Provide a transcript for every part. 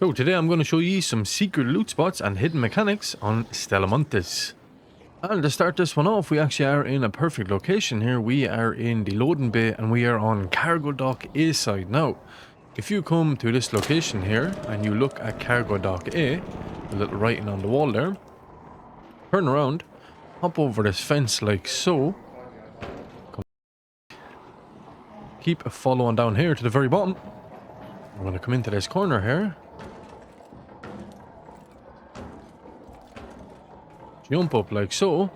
So today I'm going to show you some secret loot spots and hidden mechanics on Stella Montis. And to start this one off, we actually are in a perfect location here. We are in the loading bay and we are on cargo dock A side. Now, if you come to this location here and you look at cargo dock A, the little writing on the wall there, turn around, hop over this fence like so, keep following down here to the very bottom. We're going to come into this corner here. Jump up like so.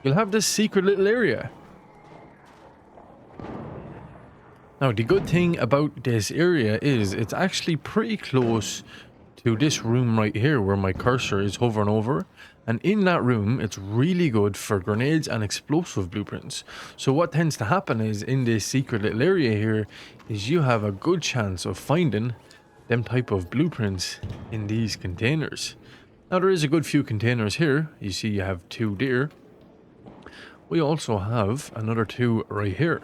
You'll have this secret little area. Now the good thing about this area is it's actually pretty close to this room right here where my cursor is hovering over, and in that room it's really good for grenades and explosive blueprints. So what tends to happen is in this secret little area here is you have a good chance of finding them type of blueprints in these containers. Now there is a good few containers here. You see you have two there. We also have another two right here.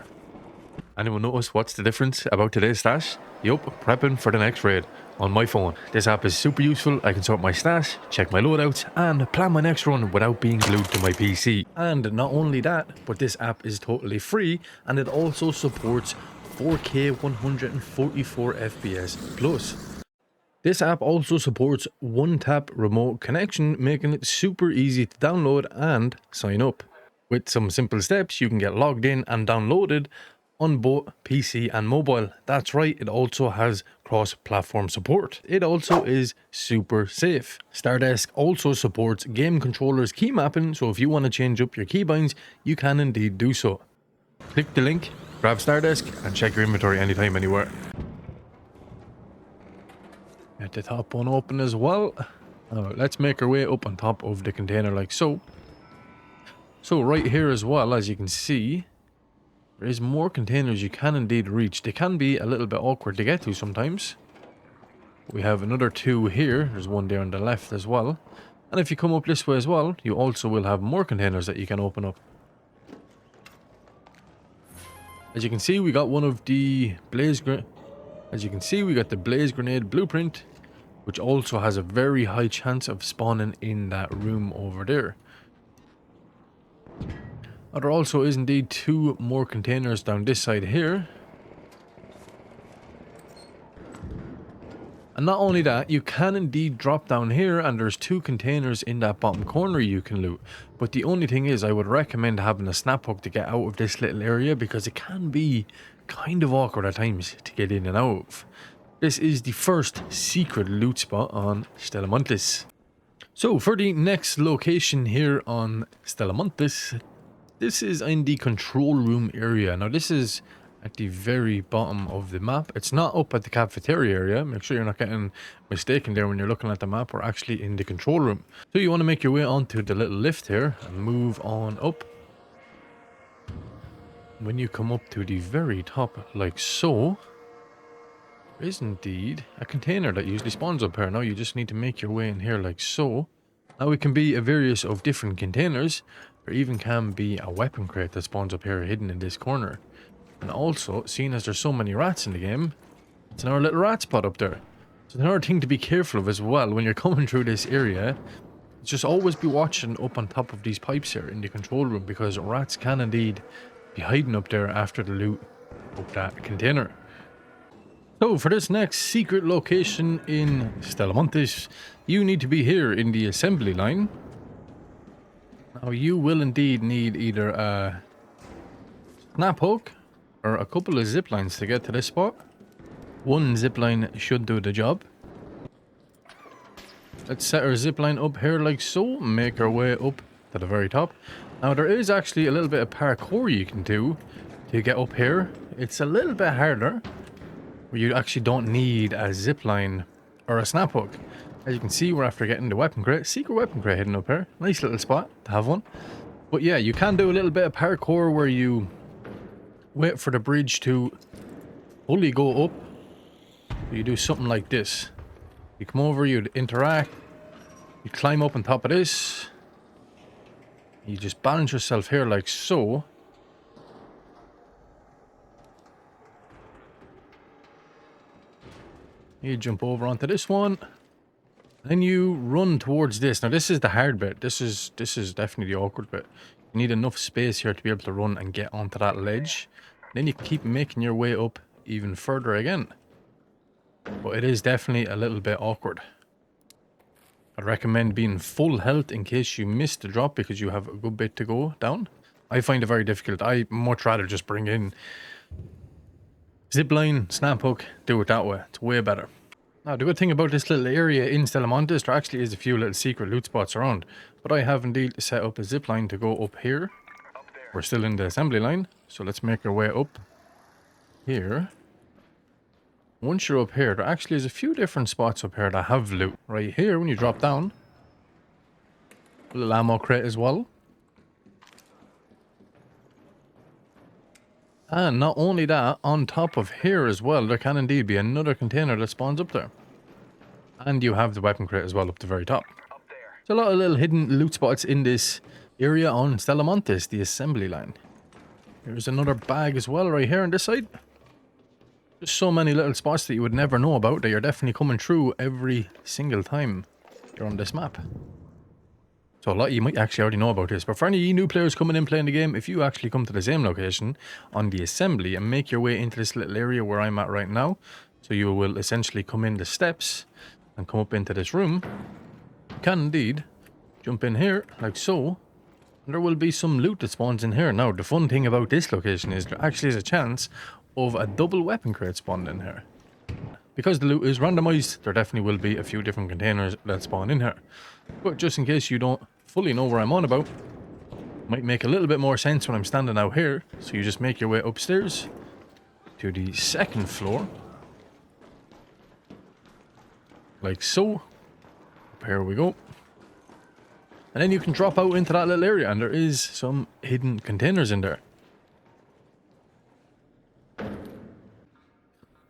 Anyone notice what's the difference about today's stash? Yup, prepping for the next raid on my phone. This app is super useful. I can sort my stash, check my loadouts, and plan my next run without being glued to my PC. And not only that, but this app is totally free, and it also supports 4K 144 FPS plus. This app also supports one-tap remote connection, making it super easy to download and sign up. With some simple steps, you can get logged in and downloaded on both PC and mobile. That's right, it also has cross-platform support. It also is super safe. Stardesk also supports game controllers key mapping, so if you want to change up your keybinds, you can indeed do so. Click the link, grab Stardesk, and check your inventory anytime, anywhere. Get the top one open as well. Now, let's make our way up on top of the container like so. So right here as well, as you can see, there is more containers you can indeed reach. They can be a little bit awkward to get to sometimes. We have another two here. There's one there on the left as well. And if you come up this way as well, you also will have more containers that you can open up. As you can see, we got one of the blaze grenade blueprint, which also has a very high chance of spawning in that room over there. Now, there also is indeed two more containers down this side here. And not only that, you can indeed drop down here and there's two containers in that bottom corner you can loot. But the only thing is, I would recommend having a snap hook to get out of this little area because it can be kind of awkward at times to get in and out of. This is the first secret loot spot on Stella Montis. So for the next location here on Stella Montis, this is in the control room area. Now this is at the very bottom of the map. It's not up at the cafeteria area. Make sure you're not getting mistaken there when you're looking at the map. We're actually in the control room. So you want to make your way onto the little lift here and move on up. When you come up to the very top like so, there is indeed a container that usually spawns up here. Now you just need to make your way in here like so. Now it can be a various of different containers. There even can be a weapon crate that spawns up here hidden in this corner. And also, seeing as there's so many rats in the game, it's another little rat spot up there. So another thing to be careful of as well when you're coming through this area, just always be watching up on top of these pipes here in the control room, because rats can indeed be hiding up there after the loot of that container. So for this next secret location in Stella Montis, you need to be here in the assembly line. Now you will indeed need either a snap hook or a couple of zip lines to get to this spot. One zip line should do the job. Let's set our zip line up here like so, make our way up to the very top. Now there is actually a little bit of parkour you can do to get up here. It's a little bit harder, where you actually don't need a zip line or a snap hook. As you can see, we're after getting the weapon crate, secret weapon crate hidden up here. Nice little spot to have one. But yeah, you can do a little bit of parkour where you wait for the bridge to fully go up. You do something like this. You come over, you'd interact, you climb up on top of this. You just balance yourself here like so. You jump over onto this one. Then you run towards this. Now this is the hard bit. This is definitely the awkward bit. You need enough space here to be able to run and get onto that ledge. Then you keep making your way up even further again. But it is definitely a little bit awkward. I'd recommend being full health in case you miss the drop because you have a good bit to go down. I find it very difficult. I much rather just bring in zipline, snap hook, do it that way. It's way better. Now, the good thing about this little area in Stella Montis, there actually is a few little secret loot spots around. But I have indeed set up a zip line to go up here. We're still in the assembly line, so let's make our way up here. Once you're up here, there actually is a few different spots up here that have loot. Right here, when you drop down, a little ammo crate as well. And not only that, on top of here as well, there can indeed be another container that spawns up there. And you have the weapon crate as well up the very top. There's a lot of little hidden loot spots in this area on Stella Montis, the assembly line. Here's another bag as well right here on this side. Just so many little spots that you would never know about that you're definitely coming through every single time you're on this map. So a lot of you might actually already know about this, but for any new players coming in playing the game, if you actually come to the same location on the assembly and make your way into this little area where I'm at right now, so you will essentially come in the steps and come up into this room, you can indeed jump in here like so, and there will be some loot that spawns in here. Now the fun thing about this location is there actually is a chance of a double weapon crate spawned in here. Because the loot is randomized, there definitely will be a few different containers that spawn in here. But just in case you don't fully know where I'm on about, might make a little bit more sense when I'm standing out here. So you just make your way upstairs to the second floor. Like so. Up here we go. And then you can drop out into that little area and there is some hidden containers in there.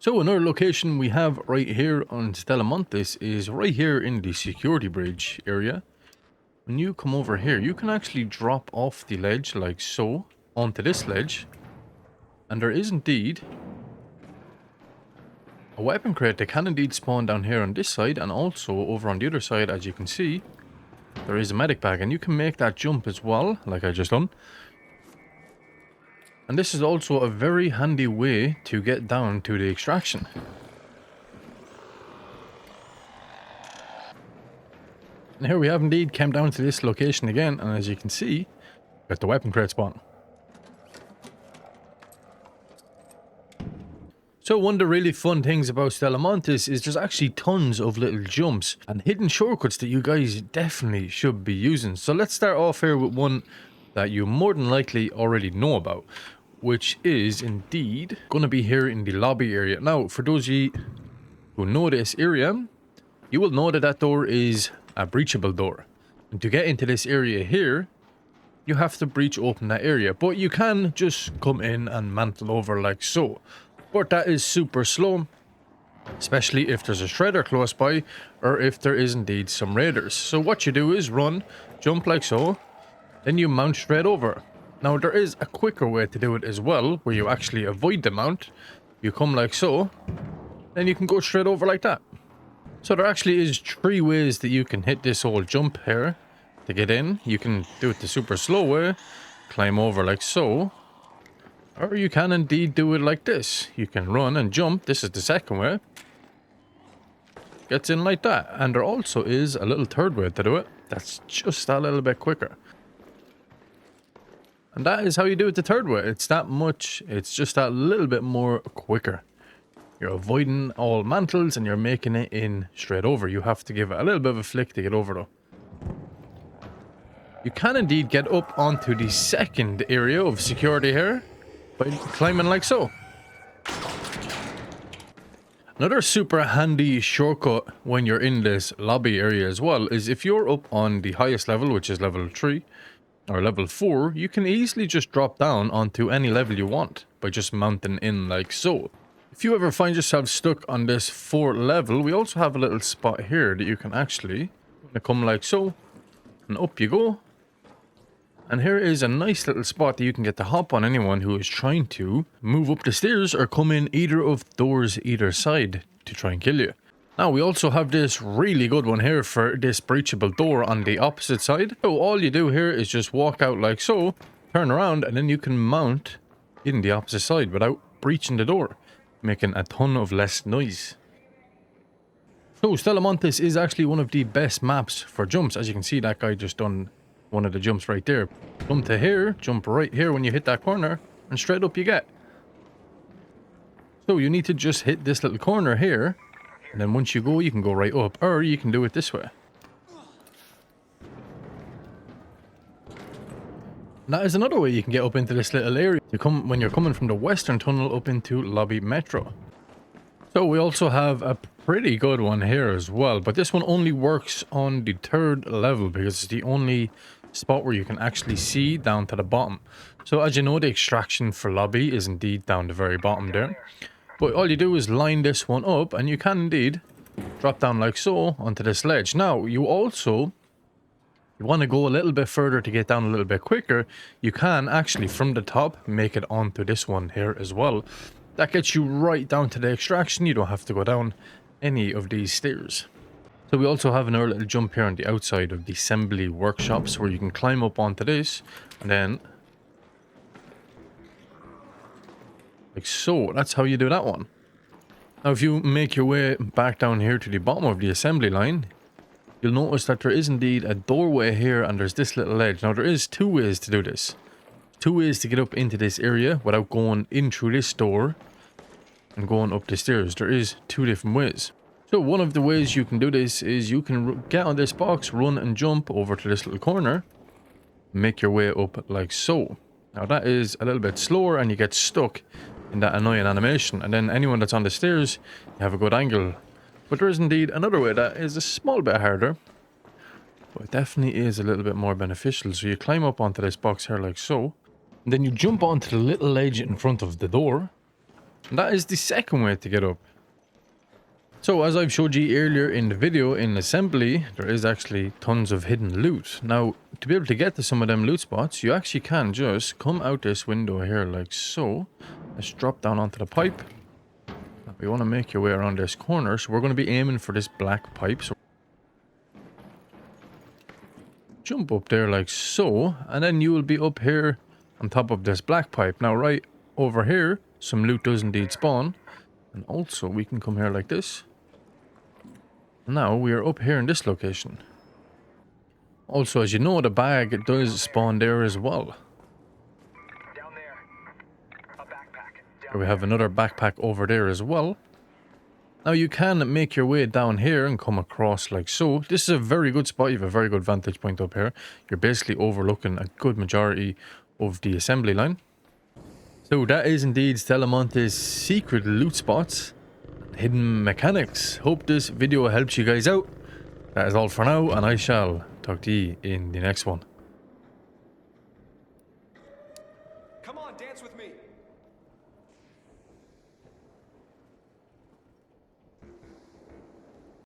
So another location we have right here on Stella Montis is right here in the security bridge area. When you come over here, you can actually drop off the ledge like so onto this ledge. And there is indeed a weapon crate that can indeed spawn down here on this side, and also over on the other side, as you can see, there is a medic bag, and you can make that jump as well, like I just done. And this is also a very handy way to get down to the extraction. And here we have indeed come down to this location again, and as you can see, got the weapon crate spawn. So one of the really fun things about Stella Montis is there's actually tons of little jumps and hidden shortcuts that you guys definitely should be using. So let's start off here with one that you more than likely already know about, which is indeed going to be here in the lobby area. Now, for those of you who know this area, you will know that that door is a breachable door. And to get into this area here, you have to breach open that area. But you can just come in and mantle over like so. But that is super slow, especially if there's a shredder close by or if there is indeed some raiders. So what you do is run, jump like so, then you mount straight over. Now there is a quicker way to do it as well, where you actually avoid the mount. You come like so, then you can go straight over like that. So there actually is 3 ways that you can hit this whole jump here to get in. You can do it the super slow way, climb over like so, or you can indeed do it like this. You can run and jump, this is the second way. Gets in like that. And there also is a little third way to do it, that's just a little bit quicker. And that is how you do it the third way. It's that much, it's just that little bit more quicker. You're avoiding all mantles and you're making it in straight over. You have to give it a little bit of a flick to get over though. You can indeed get up onto the second area of security here by climbing like so. Another super handy shortcut when you're in this lobby area as well is if you're up on the highest level, which is level 3, or level 4, you can easily just drop down onto any level you want by just mounting in like so. If you ever find yourself stuck on this 4th level, we also have a little spot here that you can actually come like so, and up you go. And here is a nice little spot that you can get to hop on anyone who is trying to move up the stairs or come in either of doors either side to try and kill you. Now, we also have this really good one here for this breachable door on the opposite side. So all you do here is just walk out like so, turn around, and then you can mount in the opposite side without breaching the door, making a ton of less noise. So Stella Montis is actually one of the best maps for jumps. As you can see, that guy just done one of the jumps right there. Jump to here, jump right here when you hit that corner, and straight up you get. So you need to just hit this little corner here, and then once you go, you can go right up, or you can do it this way. And that is another way you can get up into this little area. When you're coming from the western tunnel up into Lobby Metro. So we also have a pretty good one here as well, but this one only works on the 3rd level because it's the only spot where you can actually see down to the bottom. So as you know, the extraction for Lobby is indeed down the very bottom there. But all you do is line this one up, and you can indeed drop down like so onto this ledge. Now, you want to go a little bit further to get down a little bit quicker. You can actually, from the top, make it onto this one here as well. That gets you right down to the extraction. You don't have to go down any of these stairs. So we also have another little jump here on the outside of the assembly workshops where you can climb up onto this, and then like so. That's how you do that one. Now if you make your way back down here to the bottom of the assembly line, you'll notice that there is indeed a doorway here, and there's this little ledge. Now there is 2 ways to do this. 2 ways to get up into this area without going in through this door and going up the stairs. There is 2 different ways. So one of the ways you can do this is you can get on this box, run and jump over to this little corner, make your way up like so. Now that is a little bit slower and you get stuck in that annoying animation, and then anyone that's on the stairs, you have a good angle. But there is indeed another way that is a small bit harder, but it definitely is a little bit more beneficial. So you climb up onto this box here like so, and then you jump onto the little ledge in front of the door, and that is the second way to get up. So as I've showed you earlier in the video, in assembly there is actually tons of hidden loot. Now to be able to get to some of them loot spots, you actually can just come out this window here like so. Let's drop down onto the pipe. We want to make your way around this corner, so we're going to be aiming for this black pipe. So jump up there like so, and then you will be up here on top of this black pipe. Now right over here, some loot does indeed spawn, and also we can come here like this. Now we are up here in this location. Also, as you know, the bag does spawn there as well. Down there. A backpack. We have another backpack over there as well. Now you can make your way down here and come across like so. This is a very good spot. You have a very good vantage point up here. You're basically overlooking a good majority of the assembly line. So that is indeed Stella Montis' secret loot spots, hidden mechanics. Hope this video helps you guys out. That is all for now, and I shall talk to you in the next one. Come on, dance with me.